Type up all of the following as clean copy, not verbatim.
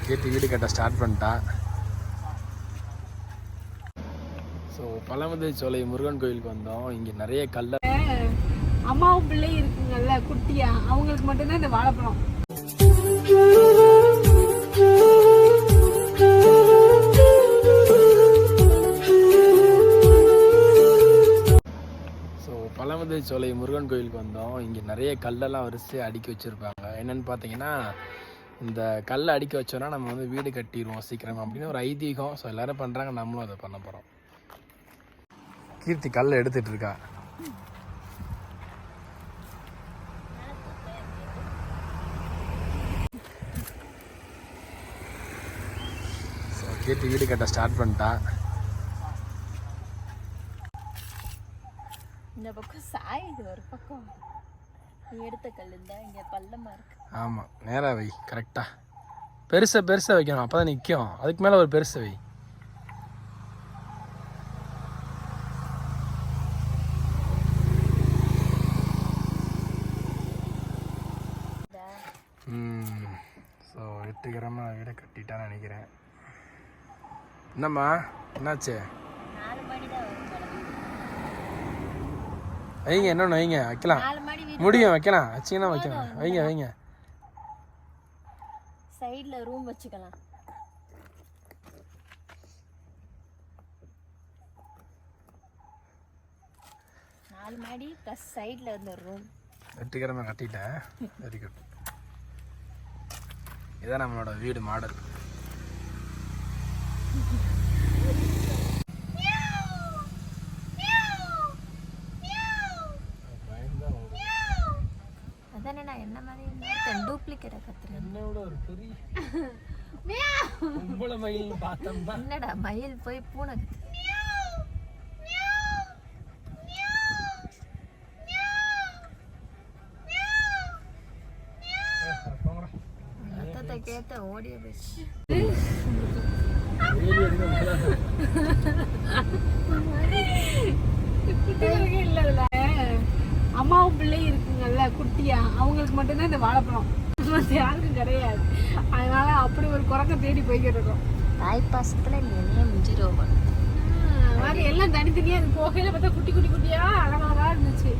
கேட்டு வீடு கட்ட ஸ்டார்ட் பண்ணிட்டா. ஸோ பழமுதிரை சோலை முருகன் கோயிலுக்கு வந்தோம். இங்கே நிறைய கல்ல அம்மாவும் பிள்ளை இருக்குங்கல்ல குட்டியா, அவங்களுக்கு மட்டும்தான் இந்த வாழைப்பழம். ஸோ பழமுதிரை சோலை முருகன் கோயிலுக்கு வந்தோம். இங்கே நிறைய கல்லெல்லாம் வரிசையாக அடுக்கி வச்சுருப்பாங்க. என்னென்னு பார்த்தீங்கன்னா, இந்த கல்லை அடுக்கி வச்சோன்னா நம்ம வந்து வீடு கட்டிடுவோம் சீக்கிரமாக அப்படின்னு ஒரு ஐதீகம். ஸோ எல்லோரும் பண்ணுறாங்க, நம்மளும் அதை பண்ண போகிறோம். கீர்த்தி கல்லை எடுத்துகிட்டு இருக்கா. ஸோ கீர்த்தி வீடு கட்ட ஸ்டார்ட் பண்ணிட்டா. இந்த பக்கம் சாயுது, ஒரு பக்கம் எடுத்த கல் இருந்தா இங்க பள்ளமா இருக்கு. ஆமாம், நேராக வை, கரெக்டாக பெருசாக வைக்கணும், அப்போ தான் நிற்கும். அதுக்கு மேலே ஒரு பெருசை வை. ஸோ வெற்றிகரமாக வீடை கட்டிட்டான்னு நினைக்கிறேன். என்னம்மா என்னாச்சு? 4 மணி தான் வரும் மேடம். வைங்க, என்னொன்று வைங்க, வைக்கலாம், முடியும், வைக்கலாம், வச்சிங்கன்னா வைக்கலாம், வைங்க. சைடில் ரூம் வச்சுக்கலாம். நாலு மாடி ப்ளஸ் சைடில் இருந்த ரூம். வெற்றிகரமாக கட்டிட்டேன். Very good. இதான் நம்மளோட வீடு மாடல். அதானே நான் என்ன மாதிரி டூப்ளிகேட்டை கத்துறேன். என்னோட ஒரு பெரிய மயில் பார்த்தோம்னா என்னடா மயில் போய் பூனை கத்து. கேட்ட ஓடிய போச்சு. அம்மாவும் பிள்ளை இருக்குங்கல்ல குட்டியா, அவங்களுக்கு மட்டும்தான் இந்த வாழைப்பழம், யாருக்கும் கிடையாது. அதனால அப்படி ஒரு குரங்க தேடி போய்கிட்டு இருக்கோம். தாய் பாசத்துல என்ன மிஞ்சிரோம் மாதிரி எல்லாம் தனித்தனியா இருக்கு. போகையில பார்த்தா குட்டி குட்டியா அழகழகா இருந்துச்சு.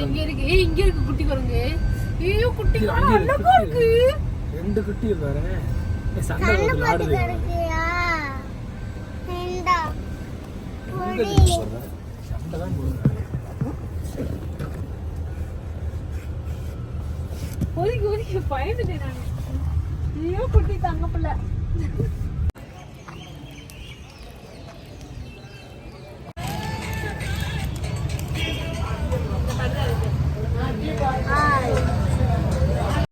இங்க இருக்கு குட்டி குரங்கு. ஐயோ குட்டி அழகா இருக்கு. 2 குட்டி பாரு. சண்டை போட்டு ஆடுது. சண்டை தான் போடுது. ஒதுக்கி பயந்துட்டேன் நான். ஐயோ குட்டி தங்க பிள்ளை.